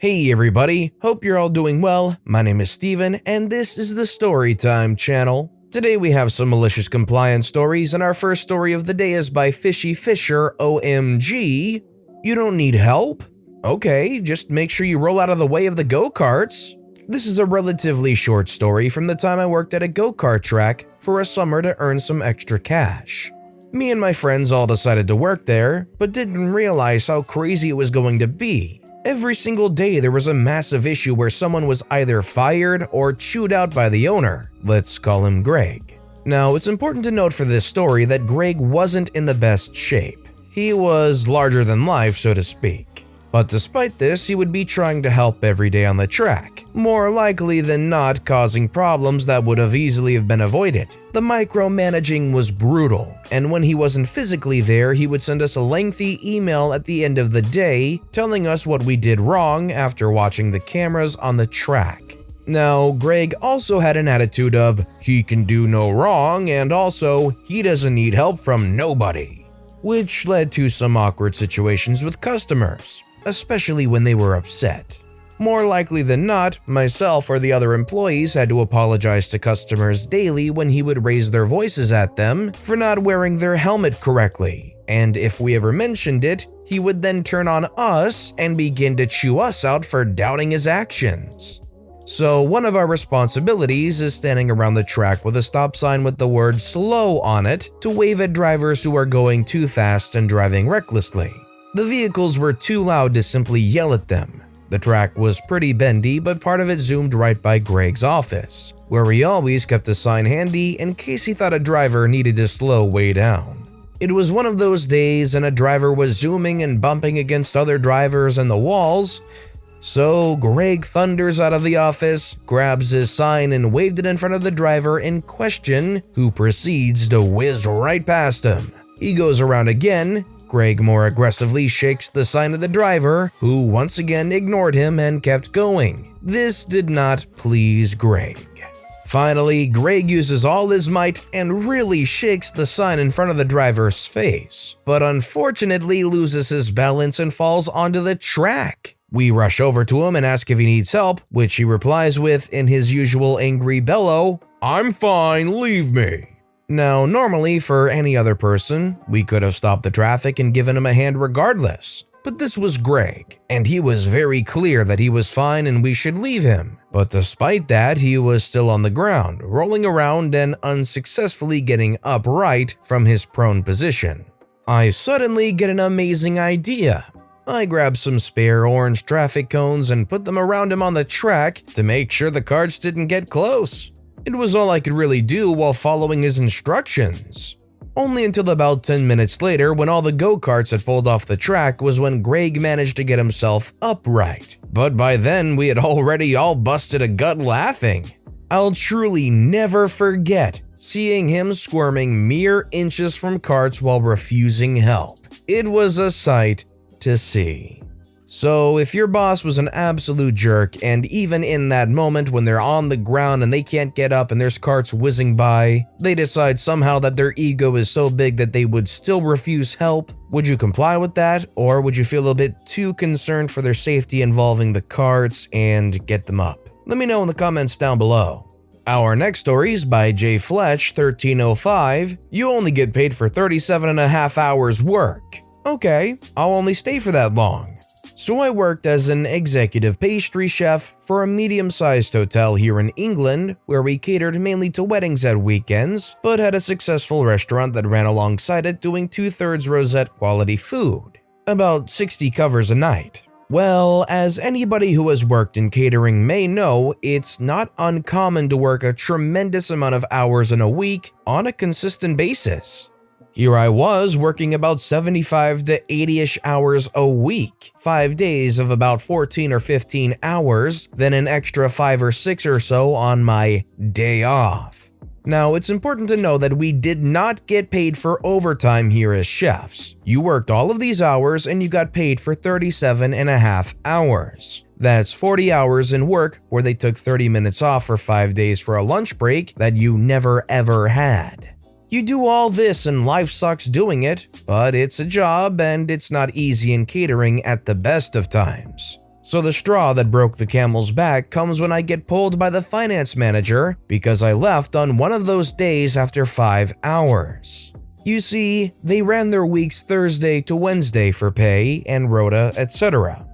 Hey everybody, hope you're all doing well. My name is Steven and this is the Storytime channel. Today we have some malicious compliance stories and our first story of the day is by Fishy Fisher OMG. You don't need help? Okay, just make sure you roll out of the way of the Go Karts. This is a relatively short story from the time I worked at a go-kart track for a summer to earn some extra cash. Me and my friends all decided to work there, but didn't realize how crazy it was going to be. Every single day there was a massive issue where someone was either fired or chewed out by the owner. Let's call him Greg. Now, it's important to note for this story that Greg wasn't in the best shape. He was larger than life, so to speak. But despite this, he would be trying to help every day on the track, more likely than not causing problems that would have easily been avoided. The micromanaging was brutal, and when he wasn't physically there, he would send us a lengthy email at the end of the day telling us what we did wrong after watching the cameras on the track. Now, Greg also had an attitude of, he can do no wrong, and also, he doesn't need help from nobody, which led to some awkward situations with customers, especially when they were upset. More likely than not, myself or the other employees had to apologize to customers daily when he would raise their voices at them for not wearing their helmet correctly, and if we ever mentioned it, he would then turn on us and begin to chew us out for doubting his actions. So one of our responsibilities is standing around the track with a stop sign with the word slow on it to wave at drivers who are going too fast and driving recklessly. The vehicles were too loud to simply yell at them. The track was pretty bendy, but part of it zoomed right by Greg's office, where he always kept a sign handy in case he thought a driver needed to slow way down. It was one of those days and a driver was zooming and bumping against other drivers and the walls, so Greg thunders out of the office, grabs his sign and waved it in front of the driver in question, who proceeds to whiz right past him. He goes around again. Greg more aggressively shakes the sign at the driver, who once again ignored him and kept going. This did not please Greg. Finally, Greg uses all his might and really shakes the sign in front of the driver's face, but unfortunately loses his balance and falls onto the track. We rush over to him and ask if he needs help, which he replies with, in his usual angry bellow, "I'm fine, leave me." Now, normally for any other person, we could have stopped the traffic and given him a hand regardless. But this was Greg, and he was very clear that he was fine and we should leave him. But despite that, he was still on the ground, rolling around and unsuccessfully getting upright from his prone position. I suddenly get an amazing idea. I grab some spare orange traffic cones and put them around him on the track to make sure the carts didn't get close. It was all I could really do while following his instructions. Only until about 10 minutes later, when all the go-karts had pulled off the track, was when Greg managed to get himself upright. But by then, we had already all busted a gut laughing. I'll truly never forget seeing him squirming mere inches from carts while refusing help. It was a sight to see. So if your boss was an absolute jerk, and even in that moment when they're on the ground and they can't get up and there's carts whizzing by, they decide somehow that their ego is so big that they would still refuse help, would you comply with that, or would you feel a bit too concerned for their safety involving the carts and get them up? Let me know in the comments down below. Our next story is by J Fletch 1305. You only get paid for 37.5 hours work. Okay, I'll only stay for that long. So I worked as an executive pastry chef for a medium-sized hotel here in England, where we catered mainly to weddings at weekends, but had a successful restaurant that ran alongside it doing 2/3 rosette quality food, about 60 covers a night. Well, as anybody who has worked in catering may know, it's not uncommon to work a tremendous amount of hours in a week on a consistent basis. Here I was working about 75 to 80-ish hours a week, 5 days of about 14 or 15 hours, then an extra 5 or 6 or so on my day off. Now, it's important to know that we did not get paid for overtime here as chefs. You worked all of these hours and you got paid for 37.5 hours. That's 40 hours in work where they took 30 minutes off for 5 days for a lunch break that you never ever had. You do all this and life sucks doing it, but it's a job and it's not easy in catering at the best of times. So the straw that broke the camel's back comes when I get pulled by the finance manager because I left on one of those days after 5 hours. You see, they ran their weeks Thursday to Wednesday for pay and rota, etc.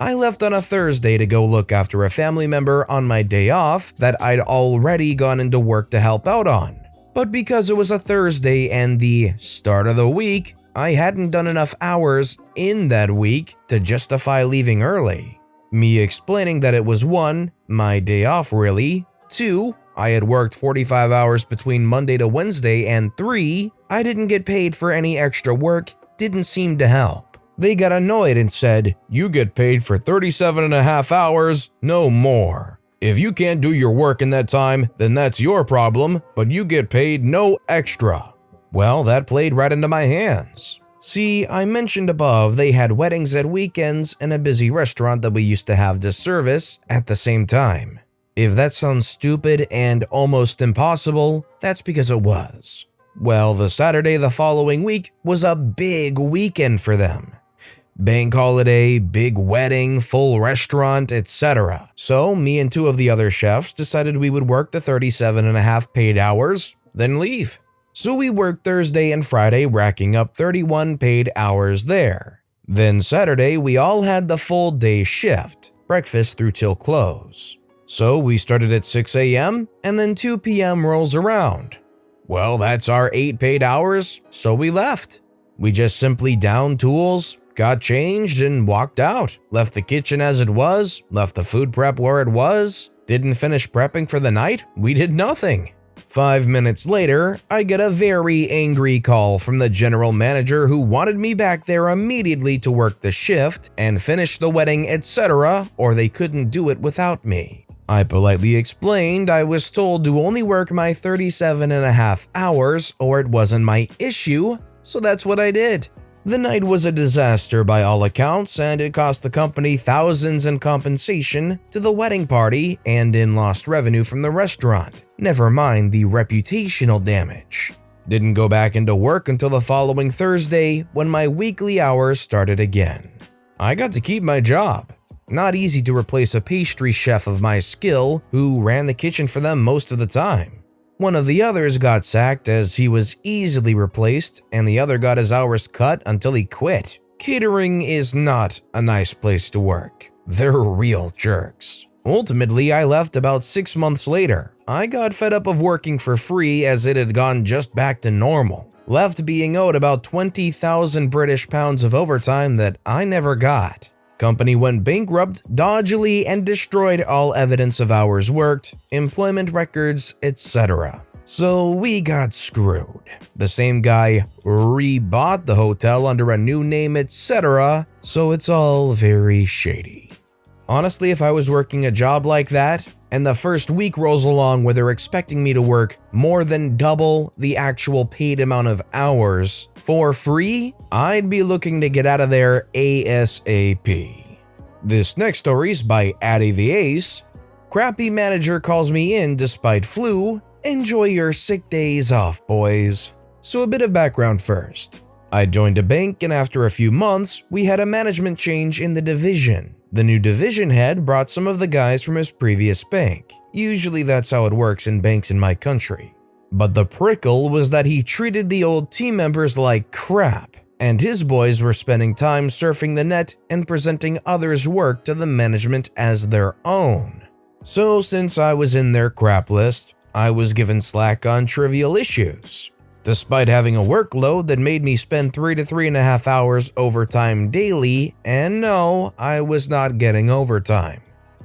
I left on a Thursday to go look after a family member on my day off that I'd already gone into work to help out on. But because it was a Thursday and the start of the week, I hadn't done enough hours in that week to justify leaving early. Me explaining that it was 1, my day off really, 2, I had worked 45 hours between Monday to Wednesday, and 3, I didn't get paid for any extra work didn't seem to help. They got annoyed and said, "You get paid for 37.5 hours, no more. If you can't do your work in that time, then that's your problem, but you get paid no extra." Well, that played right into my hands. See, I mentioned above they had weddings at weekends and a busy restaurant that we used to have to service at the same time. If that sounds stupid and almost impossible, that's because it was. Well, the Saturday the following week was a big weekend for them. Bank holiday, big wedding, full restaurant, etc. So me and 2 of the other chefs decided we would work the 37.5 paid hours, then leave. So we worked Thursday and Friday, racking up 31 paid hours there. Then Saturday we all had the full day shift, breakfast through till close. So we started at 6 a.m. and then 2 p.m. rolls around. Well, that's our 8 paid hours, so we left. We just simply downed tools, got changed, and walked out. Left the kitchen as it was, left the food prep where it was, didn't finish prepping for the night, we did nothing. 5 minutes later, I get a very angry call from the general manager who wanted me back there immediately to work the shift and finish the wedding, etc., or they couldn't do it without me. I politely explained I was told to only work my 37.5 hours or it wasn't my issue, so that's what I did. The night was a disaster by all accounts, and it cost the company thousands in compensation to the wedding party and in lost revenue from the restaurant, never mind the reputational damage. Didn't go back into work until the following Thursday when my weekly hours started again. I got to keep my job. Not easy to replace a pastry chef of my skill who ran the kitchen for them most of the time. One of the others got sacked as he was easily replaced, and the other got his hours cut until he quit. Catering is not a nice place to work. They're real jerks. Ultimately, I left about 6 months later. I got fed up of working for free as it had gone just back to normal. Left being owed about 20,000 British pounds of overtime that I never got. Company went bankrupt dodgily and destroyed all evidence of hours worked, employment records, etc. So we got screwed. The same guy rebought the hotel under a new name, etc. So it's all very shady. Honestly, if I was working a job like that, and the first week rolls along where they're expecting me to work more than double the actual paid amount of hours for free, I'd be looking to get out of there ASAP. This next story is by Addy the Ace. Crappy manager calls me in despite flu. Enjoy your sick days off, boys. So a bit of background first. I joined a bank, and after a few months, we had a management change in the division. The new division head brought some of the guys from his previous bank. Usually that's how it works in banks in my country. But the prickle was that he treated the old team members like crap, and his boys were spending time surfing the net and presenting others' work to the management as their own. So since I was in their crap list, I was given slack on trivial issues. Despite having a workload that made me spend 3 to 3.5 hours overtime daily, and no, I was not getting overtime.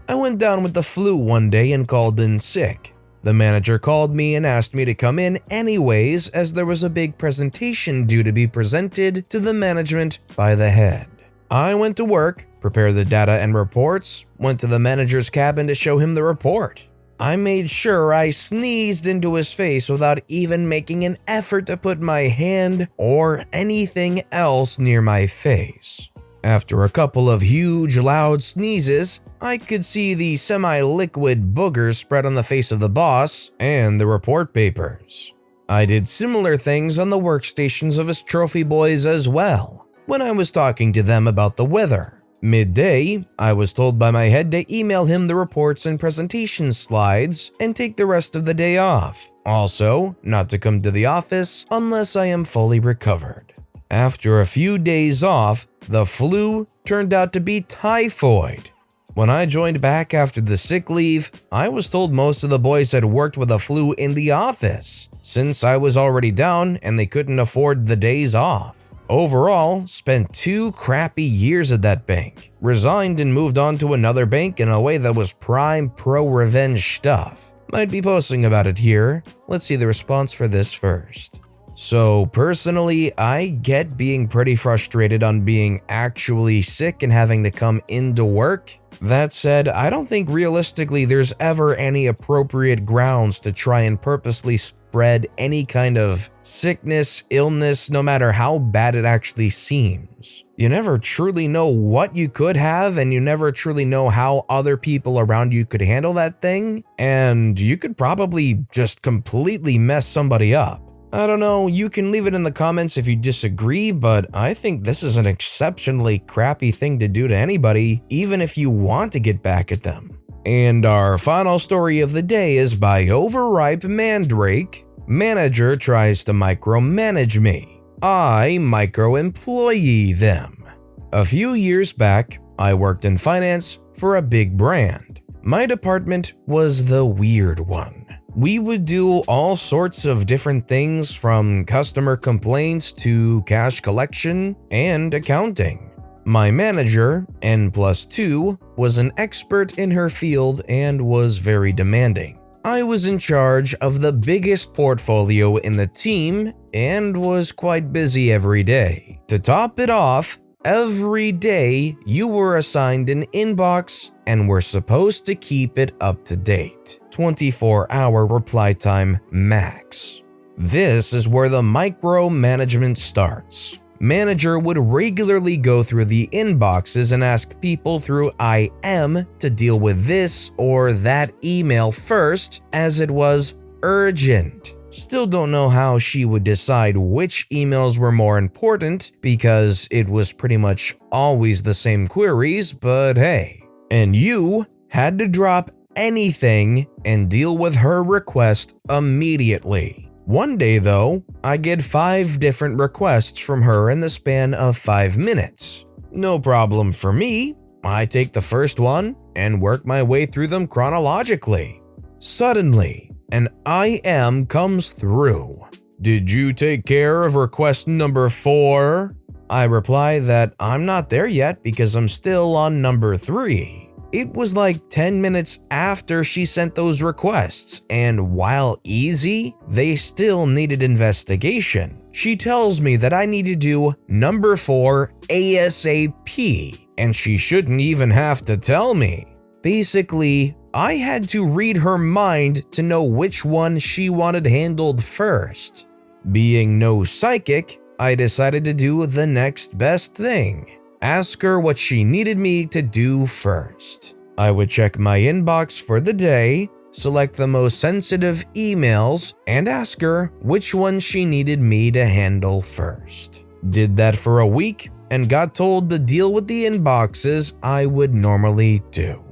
I went down with the flu one day and called in sick. The manager called me and asked me to come in anyways as there was a big presentation due to be presented to the management by the head. I went to work, prepared the data and reports, went to the manager's cabin to show him the report. I made sure I sneezed into his face without even making an effort to put my hand or anything else near my face. After a couple of huge loud sneezes, I could see the semi-liquid boogers spread on the face of the boss and the report papers. I did similar things on the workstations of his trophy boys as well, when I was talking to them about the weather. Midday, I was told by my head to email him the reports and presentation slides and take the rest of the day off. Also, not to come to the office unless I am fully recovered. After a few days off, the flu turned out to be typhoid. When I joined back after the sick leave, I was told most of the boys had worked with a flu in the office, since I was already down and they couldn't afford the days off. Overall, spent 2 crappy years at that bank, resigned and moved on to another bank in a way that was prime pro-revenge stuff. Might be posting about it here. Let's see the response for this first. So personally, I get being pretty frustrated on being actually sick and having to come into work. That said, I don't think realistically there's ever any appropriate grounds to try and purposely spread any kind of sickness, illness, no matter how bad it actually seems. You never truly know what you could have, and you never truly know how other people around you could handle that thing, and you could probably just completely mess somebody up. I don't know, you can leave it in the comments if you disagree, but I think this is an exceptionally crappy thing to do to anybody, even if you want to get back at them. And our final story of the day is by Overripe Mandrake. Manager tries to micromanage me. I microemployee them. A few years back, I worked in finance for a big brand. My department was the weird one. We would do all sorts of different things from customer complaints to cash collection and accounting. My manager, N+2, was an expert in her field and was very demanding. I was in charge of the biggest portfolio in the team and was quite busy every day. To top it off, every day you were assigned an inbox and were supposed to keep it up to date. 24-hour reply time max. This is where the micromanagement starts. Manager would regularly go through the inboxes and ask people through IM to deal with this or that email first, as it was urgent. Still don't know how she would decide which emails were more important because it was pretty much always the same queries, but hey. And you had to drop anything and deal with her request immediately. One day though, I get 5 different requests from her in the span of 5 minutes. No problem for me. I take the first one and work my way through them chronologically. Suddenly, an IM comes through. Did you take care of request number 4? I reply that I'm not there yet because I'm still on number 3. It was like 10 minutes after she sent those requests, and while easy, they still needed investigation. She tells me that I need to do number 4 ASAP, and she shouldn't even have to tell me. Basically, I had to read her mind to know which one she wanted handled first. Being no psychic, I decided to do the next best thing. Ask her what she needed me to do first. I would check my inbox for the day, select the most sensitive emails, and ask her which one she needed me to handle first. Did that for a week and got told to deal with the inboxes I would normally do.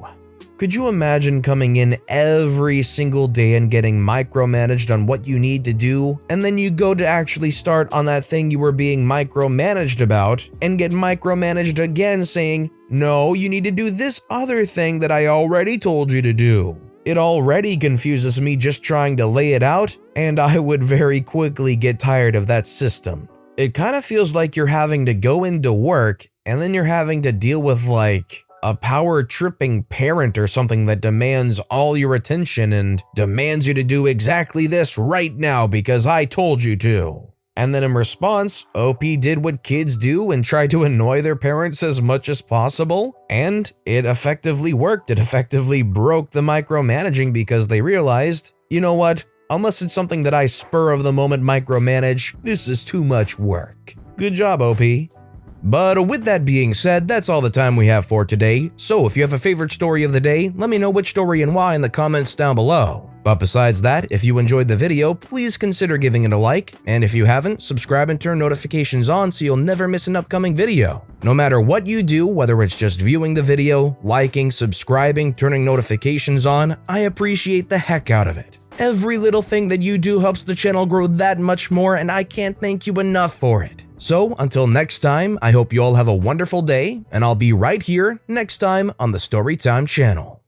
Could you imagine coming in every single day and getting micromanaged on what you need to do, and then you go to actually start on that thing you were being micromanaged about and get micromanaged again saying, no, you need to do this other thing that I already told you to do. It already confuses me just trying to lay it out, and I would very quickly get tired of that system. It kind of feels like you're having to go into work and then you're having to deal with like a power-tripping parent or something that demands all your attention and demands you to do exactly this right now because I told you to. And then in response, OP did what kids do and tried to annoy their parents as much as possible, and it effectively worked. It effectively broke the micromanaging because they realized, you know what, unless it's something that I spur of the moment micromanage, this is too much work. Good job, OP. But with that being said, that's all the time we have for today. So if you have a favorite story of the day, let me know which story and why in the comments down below. But besides that, if you enjoyed the video, please consider giving it a like, and if you haven't, subscribe and turn notifications on so you'll never miss an upcoming video. No matter what you do, whether it's just viewing the video, liking, subscribing, turning notifications on, I appreciate the heck out of it. Every little thing that you do helps the channel grow that much more, and I can't thank you enough for it. So, until next time, I hope you all have a wonderful day, and I'll be right here next time on the Storytime channel.